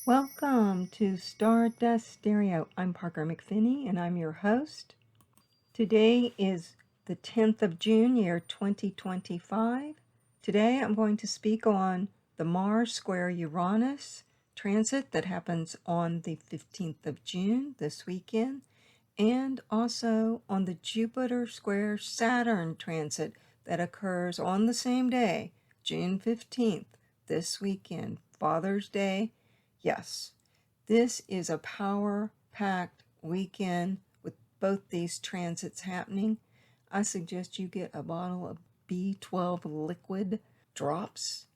Welcome to Stardust Stereo. I'm Parker McPhinney and I'm your host. Today is the 10th of June, year 2025. Today I'm going to speak on the Mars square Uranus transit that happens on the 15th of June this weekend, and also on the Jupiter square Saturn transit that occurs on the same day, June 15th, this weekend, Father's Day. Yes, this is a power-packed weekend with both these transits happening. I suggest you get a bottle of B12 liquid drops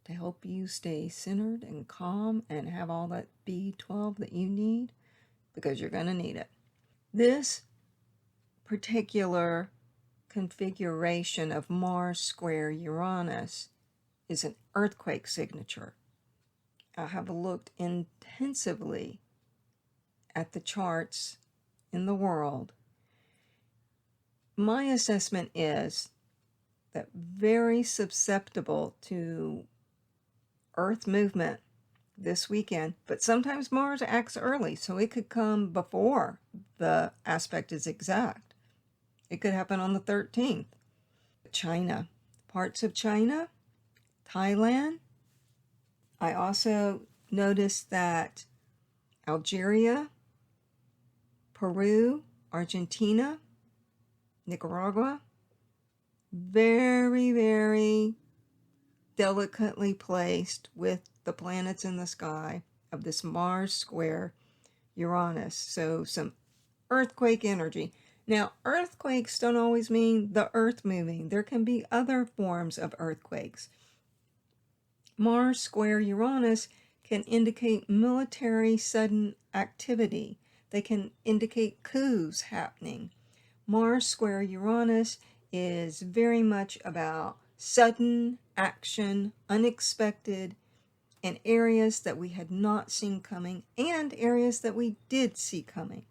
to help you stay centered and calm and have all that B12 that you need, because you're going to need it. This particular configuration of Mars square Uranus is an earthquake signature. I have looked intensively at the charts in the world. My assessment is that very susceptible to Earth movement this weekend, but sometimes Mars acts early, so it could come before the aspect is exact. It could happen on the 13th. China, parts of China, Thailand. I also noticed that Algeria, Peru, Argentina, Nicaragua, very, very delicately placed with the planets in the sky of this Mars square Uranus. So some earthquake energy. Now, earthquakes don't always mean the earth moving. There can be other forms of earthquakes. Mars square Uranus can indicate military sudden activity. They can indicate coups happening. Mars square Uranus is very much about sudden action, unexpected, in areas that we had not seen coming and areas that we did see coming.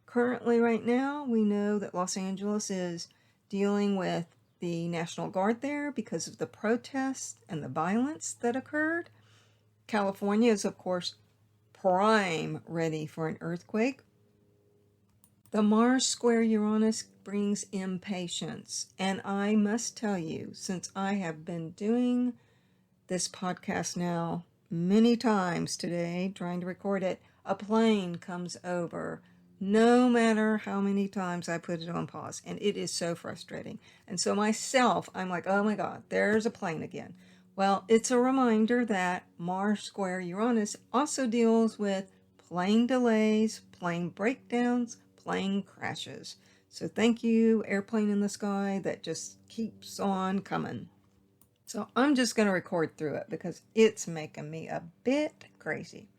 Currently, right now, we know that Los Angeles is dealing with the National Guard there because of the protests and the violence that occurred. California is, of course, prime ready for an earthquake. The Mars square Uranus brings impatience, and I must tell you, since I have been doing this podcast now many times today, trying to record it, a plane comes over no matter how many times I put it on pause, and it is so frustrating. And so myself, I'm like, oh my God, there's a plane again. Well, it's a reminder that Mars square Uranus also deals with plane delays, plane breakdowns, plane crashes. So thank you, airplane in the sky that just keeps on coming. So I'm just going to record through it because it's making me a bit crazy.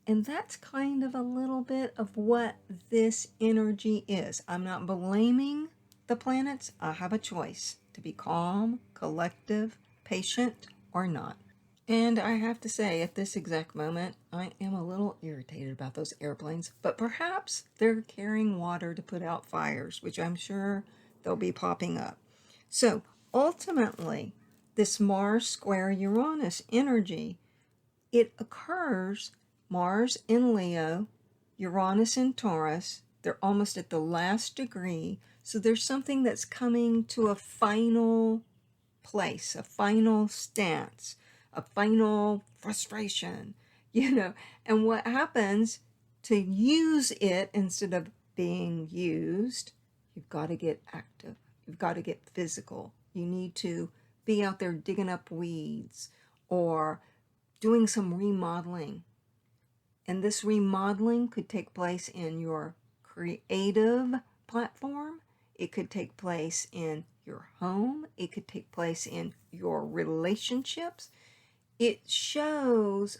And that's kind of a little bit of what this energy is. I'm not blaming the planets. I have a choice to be calm, collective, patient, or not. And I have to say, at this exact moment, I am a little irritated about those airplanes, but perhaps they're carrying water to put out fires, which I'm sure they'll be popping up. So ultimately, this Mars square Uranus energy, it occurs Mars in Leo, Uranus in Taurus. They're almost at the last degree. So there's something that's coming to a final place, a final stance, a final frustration, And what happens to use it instead of being used, you've got to get active. You've got to get physical. You need to be out there digging up weeds or doing some remodeling. And this remodeling could take place in your creative platform. It could take place in your home. It could take place in your relationships. It shows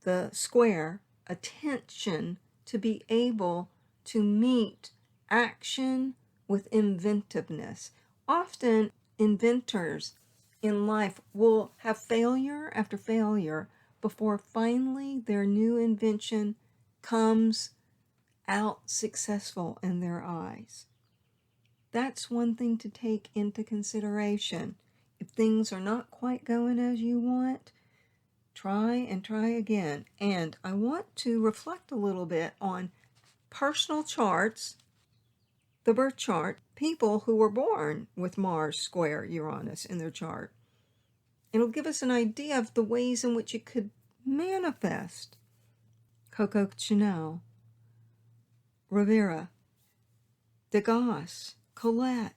the square attention to be able to meet action with inventiveness. Often inventors in life will have failure after failure before finally their new invention comes out successful in their eyes. That's one thing to take into consideration. If things are not quite going as you want, Try and try again. And I want to reflect a little bit on personal charts, the birth chart, people who were born with Mars square Uranus in their chart. It'll give us an idea of the ways in which it could manifest. Coco Chanel, Rivera, Degas, Colette,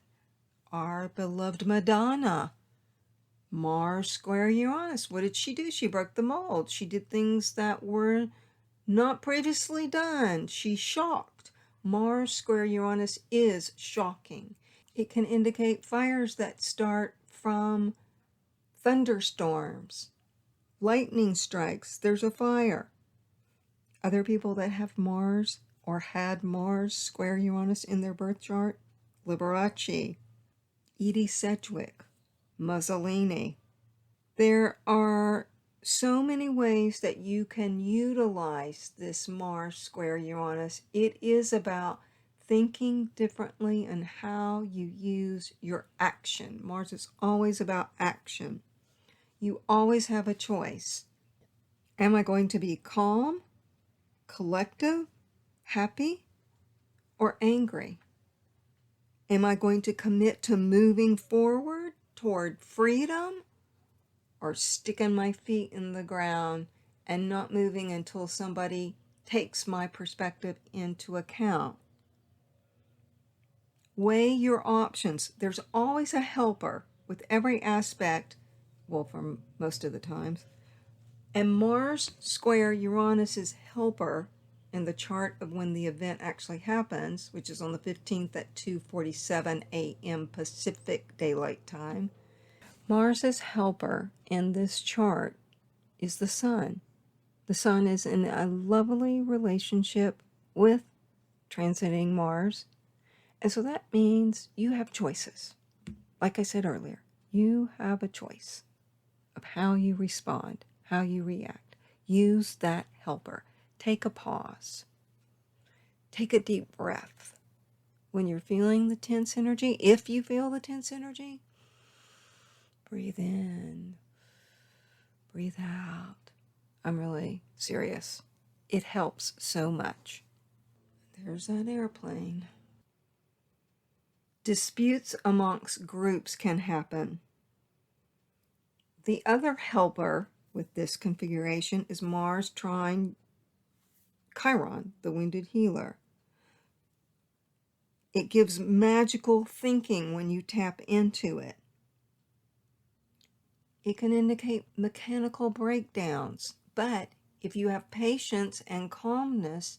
our beloved Madonna, Mars square Uranus. What did she do? She broke the mold. She did things that were not previously done. She shocked. Mars square Uranus is shocking. It can indicate fires that start from thunderstorms, lightning strikes. There's a fire. Other people that have Mars or had Mars square Uranus in their birth chart, Liberace, Edie Sedgwick, Mussolini. There are so many ways that you can utilize this Mars square Uranus. It is about thinking differently and how you use your action. Mars is always about action. You always have a choice. Am I going to be calm, collective, happy, or angry? Am I going to commit to moving forward toward freedom, or sticking my feet in the ground and not moving until somebody takes my perspective into account? Weigh your options. There's always a helper with every aspect, well, for most of the times. And Mars square Uranus's helper in the chart of when the event actually happens, which is on the 15th at 2:47 a.m. Pacific Daylight Time. Mars's helper in this chart is the Sun. The Sun is in a lovely relationship with transiting Mars. And so that means you have choices. Like I said earlier, you have a choice of how you respond, how you react. Use that helper. Take a pause. Take a deep breath. When you're feeling the tense energy, if you feel the tense energy, breathe in, breathe out. I'm really serious. It helps so much. There's that airplane. Disputes amongst groups can happen. The other helper with this configuration is Mars trine Chiron, the wounded healer. It gives magical thinking when you tap into it. It can indicate mechanical breakdowns, but if you have patience and calmness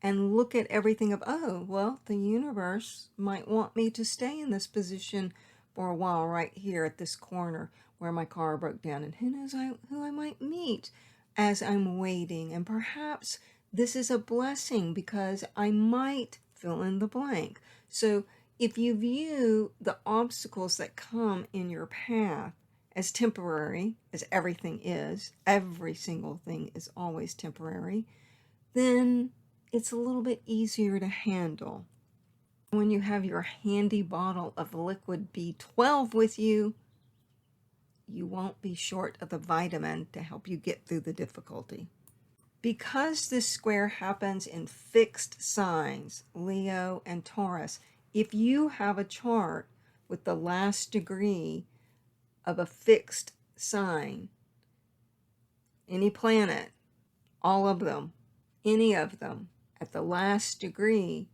and look at everything of, oh, well, the universe might want me to stay in this position for a while right here at this corner where my car broke down, and who knows who I might meet as I'm waiting, and perhaps this is a blessing because I might fill in the blank. So if you view the obstacles that come in your path as temporary, as everything is, every single thing is always temporary, then it's a little bit easier to handle. When you have your handy bottle of liquid B12 with you, you won't be short of the vitamin to help you get through the difficulty. Because this square happens in fixed signs, Leo and Taurus, if you have a chart with the last degree of a fixed sign, any planet, all of them, any of them, at the last degree,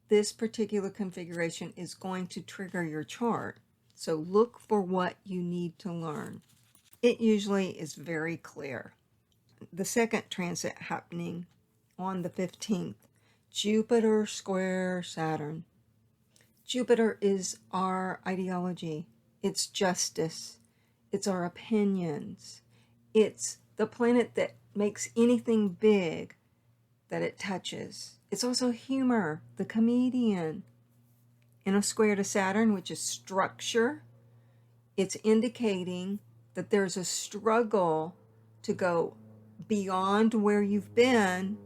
this particular configuration is going to trigger your chart. So look for what you need to learn. It usually is very clear. The second transit happening on the 15th, Jupiter square Saturn. Jupiter is our ideology. It's justice. It's our opinions. It's the planet that makes anything big that it touches. It's also humor, the comedian. In a square to Saturn, which is structure, it's indicating that there's a struggle to go beyond where you've been,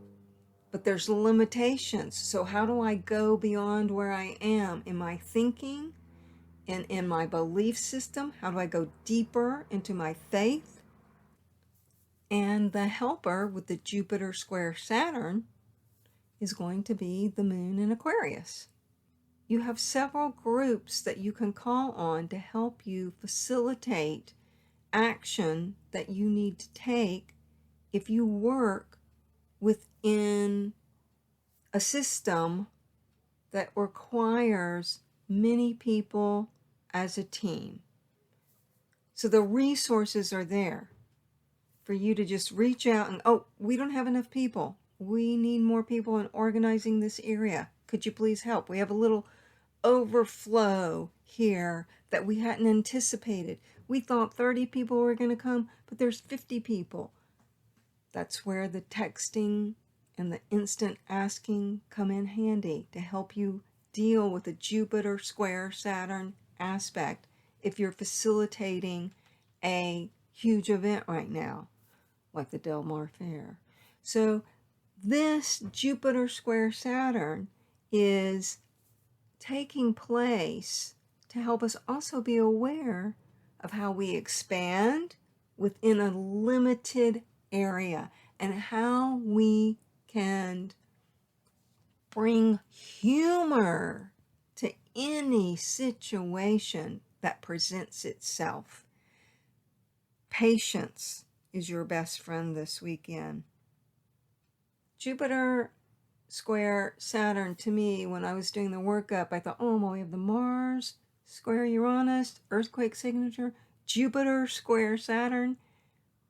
but there's limitations. So how do I go beyond where I am? In my thinking and in my belief system? How do I go deeper into my faith? And the helper with the Jupiter square Saturn is going to be the moon in Aquarius. You have several groups that you can call on to help you facilitate action that you need to take if you work within a system that requires many people as a team. So the resources are there for you to just reach out and, oh, we don't have enough people. We need more people in organizing this area. Could you please help? We have a little overflow here that we hadn't anticipated. We thought 30 people were going to come, but there's 50 people. That's where the texting and the instant asking come in handy to help you deal with the Jupiter square Saturn aspect if you're facilitating a huge event right now, like the Del Mar Fair. So this Jupiter square Saturn is taking place to help us also be aware of how we expand within a limited area and how we can bring humor to any situation that presents itself. Patience is your best friend this weekend. Jupiter square Saturn, to me, when I was doing the workup, I thought, oh, well, we have the Mars square Uranus, earthquake signature, Jupiter square Saturn.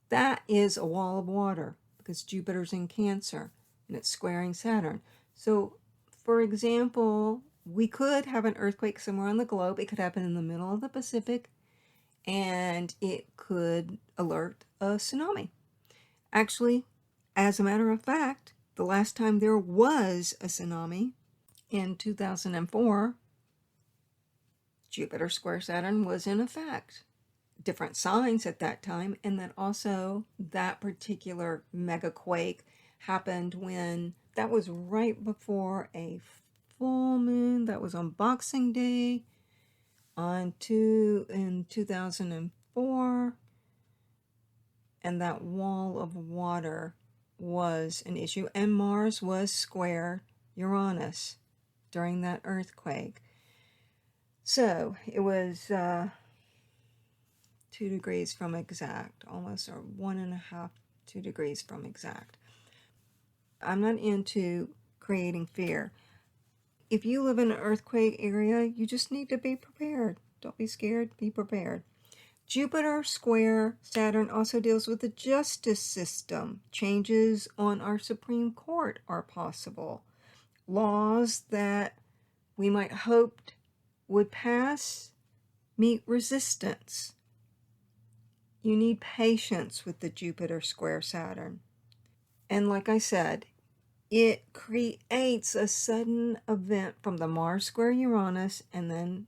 That is a wall of water because Jupiter's in Cancer and it's squaring Saturn. So, for example, we could have an earthquake somewhere on the globe. It could happen in the middle of the Pacific and it could alert a tsunami. Actually, as a matter of fact, the last time there was a tsunami in 2004, Jupiter square Saturn was in effect. Different signs at that time, and then also that particular mega quake happened when that was right before a full moon. That was on Boxing Day in 2004, and that wall of water was an issue, and Mars was square Uranus during that earthquake. So it was 2 degrees from exact, almost, or 1.5, 2 degrees from exact. I'm not into creating fear. If you live in an earthquake area, you just need to be prepared. Don't be scared, be prepared. Jupiter square Saturn also deals with the justice system. Changes on our Supreme Court are possible. Laws that we might hoped would pass meet resistance. You need patience with the Jupiter square Saturn. And like I said, it creates a sudden event from the Mars square Uranus, and then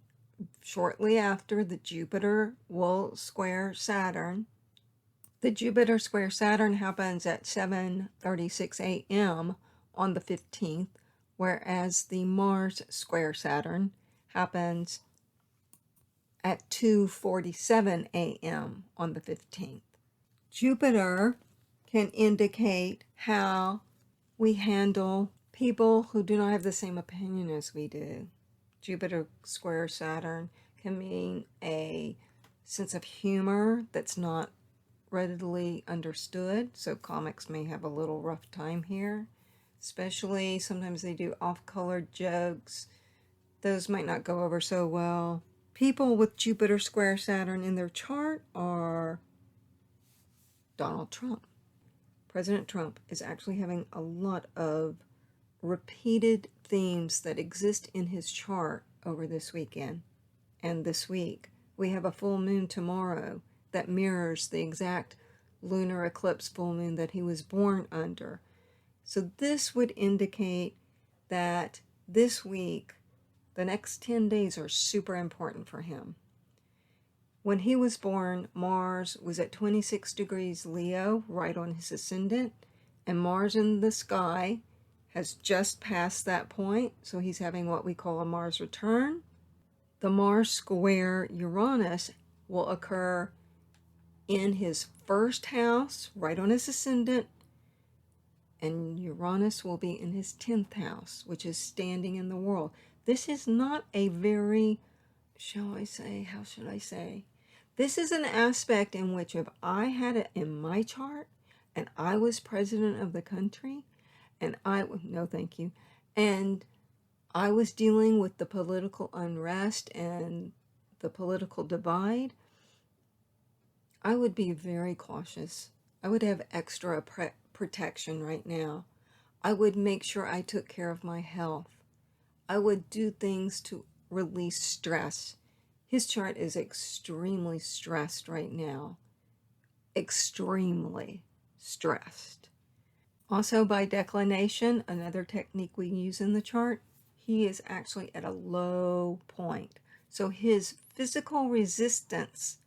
shortly after, the Jupiter will square Saturn. The Jupiter square Saturn happens at 7:36 a.m. on the 15th, whereas the Mars square Saturn happens at 2:47 a.m. on the 15th. Jupiter can indicate how we handle people who do not have the same opinion as we do. Jupiter square Saturn can mean a sense of humor that's not readily understood. So comics may have a little rough time here. Especially sometimes they do off-colored jokes. Those might not go over so well. People with Jupiter square Saturn in their chart are Donald Trump. President Trump is actually having a lot of repeated themes that exist in his chart over this weekend and this week. We have a full moon tomorrow that mirrors the exact lunar eclipse full moon that he was born under. So this would indicate that this week, the next 10 days are super important for him. When he was born, Mars was at 26 degrees Leo, right on his ascendant, and Mars in the sky has just passed that point, so he's having what we call a Mars return. The Mars square Uranus will occur in his first house, right on his ascendant, and Uranus will be in his 10th house, which is standing in the world. This is not a very, shall I say, how should I say? This is an aspect in which if I had it in my chart and I was president of the country and no thank you, and I was dealing with the political unrest and the political divide, I would be very cautious. I would have extra protection right now. I would make sure I took care of my health. I would do things to release stress. His chart is extremely stressed right now. Extremely stressed. Also, by declination, another technique we use in the chart, he is actually at a low point. So his physical resistance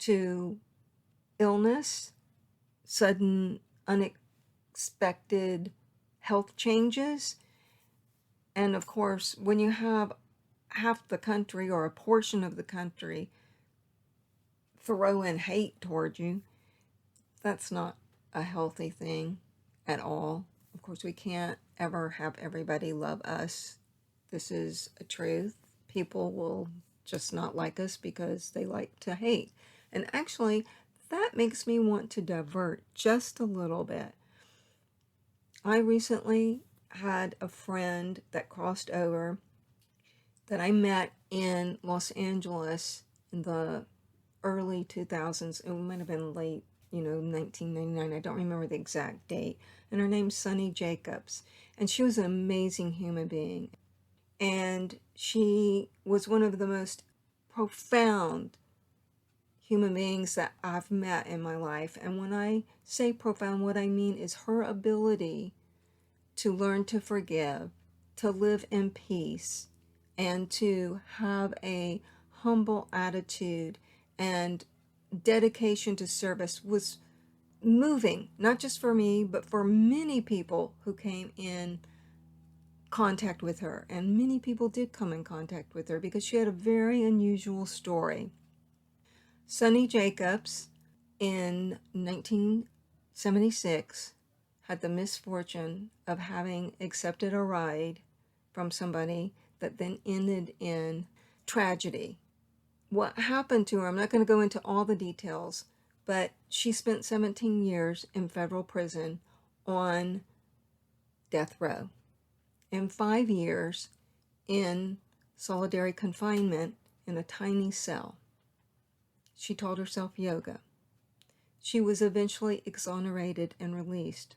to illness, sudden, unexpected health changes, and of course, when you have half the country or a portion of the country throw in hate toward you, that's not a healthy thing at all. Of course, we can't ever have everybody love us. This is a truth. People will just not like us because they like to hate. And actually, that makes me want to divert just a little bit. I recently had a friend that crossed over that I met in Los Angeles in the early 2000s. It might have been late, 1999. I don't remember the exact date. And her name's Sunny Jacobs. And she was an amazing human being. And she was one of the most profound human beings that I've met in my life. And when I say profound, what I mean is her ability to learn to forgive, to live in peace, and to have a humble attitude and dedication to service was moving, not just for me, but for many people who came in contact with her. And many people did come in contact with her because she had a very unusual story. Sunny Jacobs, in 1976, had the misfortune of having accepted a ride from somebody that then ended in tragedy. What happened to her, I'm not going to go into all the details, but she spent 17 years in federal prison on death row and 5 years in solitary confinement in a tiny cell. She taught herself yoga. She was eventually exonerated and released.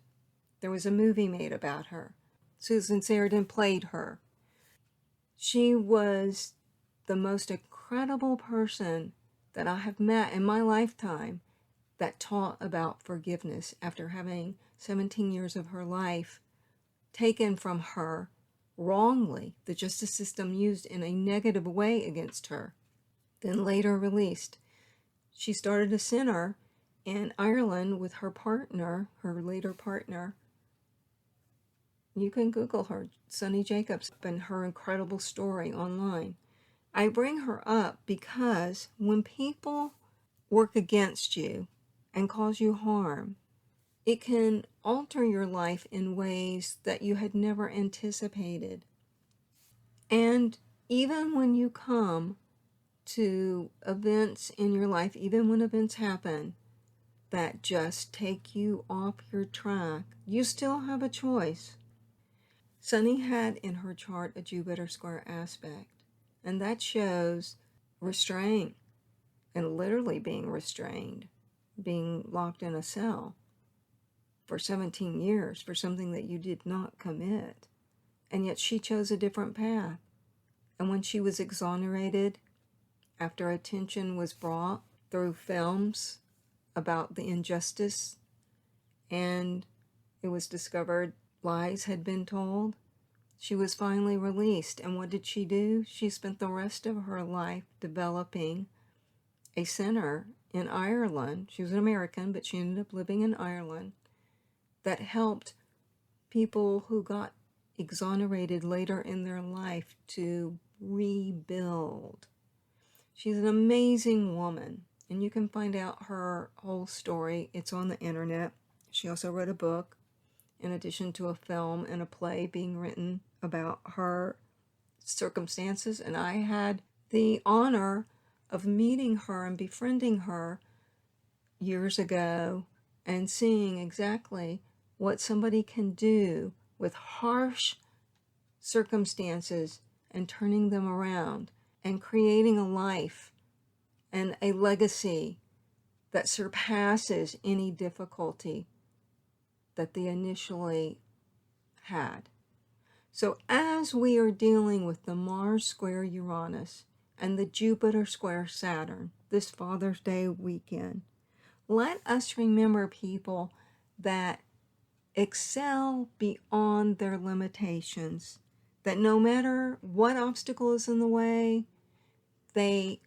There was a movie made about her. Susan Sarandon played her. She was the most incredible person that I have met in my lifetime that taught about forgiveness after having 17 years of her life taken from her wrongly, the justice system used in a negative way against her, then later released. She started a center in Ireland with her partner, her later partner. You can Google her, Sunny Jacobs, and her incredible story online. I bring her up because when people work against you and cause you harm, it can alter your life in ways that you had never anticipated. And even when you come to events in your life, even when events happen that just take you off your track, you still have a choice. Sunny had in her chart a Jupiter square aspect, and that shows restraint and literally being restrained, being locked in a cell for 17 years for something that you did not commit. And yet she chose a different path. And when she was exonerated, after attention was brought through films about the injustice, and it was discovered lies had been told, she was finally released. And what did she do? She spent the rest of her life developing a center in Ireland. She was an American, but she ended up living in Ireland, that helped people who got exonerated later in their life to rebuild. She's an amazing woman, and you can find out her whole story. It's on the internet. She also wrote a book, in addition to a film and a play being written about her circumstances. And I had the honor of meeting her and befriending her years ago and seeing exactly what somebody can do with harsh circumstances and turning them around and creating a life and a legacy that surpasses any difficulty that they initially had. So as we are dealing with the Mars square Uranus and the Jupiter square Saturn this Father's Day weekend, let us remember, people, that excel beyond their limitations, that no matter what obstacle is in the way, they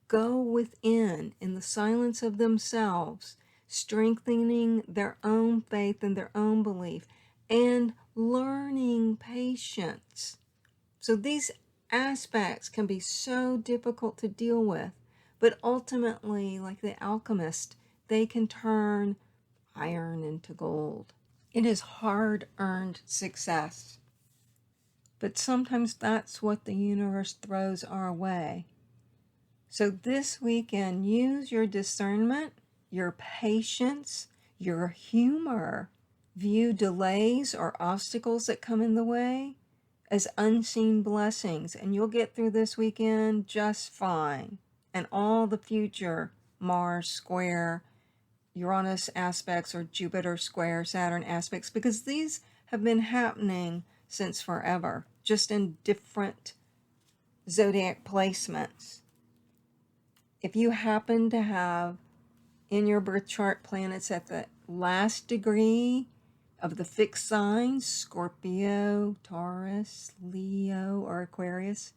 go within in the silence of themselves, strengthening their own faith and their own belief, and learning patience. So these aspects can be so difficult to deal with, but ultimately, like the alchemist, they can turn iron into gold. It is hard-earned success, but sometimes that's what the universe throws our way. So this weekend, use your discernment, your patience, your humor. View delays or obstacles that come in the way as unseen blessings, and you'll get through this weekend just fine. And all the future Mars square Uranus aspects or Jupiter square Saturn aspects, because these have been happening since forever, just in different zodiac placements. If you happen to have in your birth chart planets at the last degree of the fixed signs, Scorpio, Taurus, Leo, or Aquarius,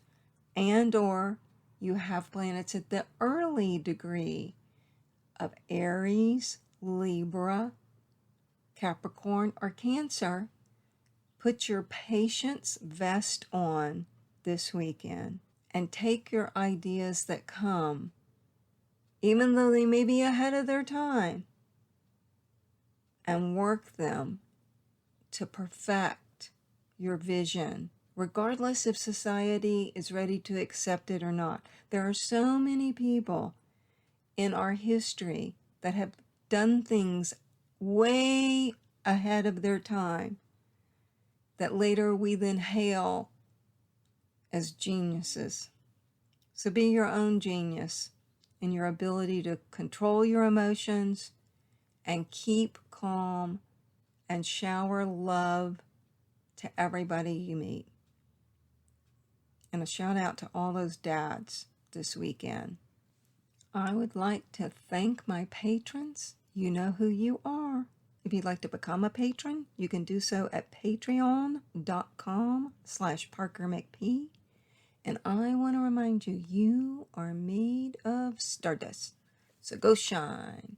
and or you have planets at the early degree of Aries, Libra, Capricorn, or Cancer, put your patience vest on this weekend and take your ideas that come, even though they may be ahead of their time, and work them to perfect your vision, regardless if society is ready to accept it or not. There are so many people in our history that have done things way ahead of their time that later we then hail as geniuses. So be your own genius in your ability to control your emotions and keep calm and shower love to everybody you meet. And a shout out to all those dads this weekend. I would like to thank my patrons. You know who you are. If you'd like to become a patron, you can do so at patreon.com/ParkerMcP. And I want to remind you, you are made of stardust. So go shine.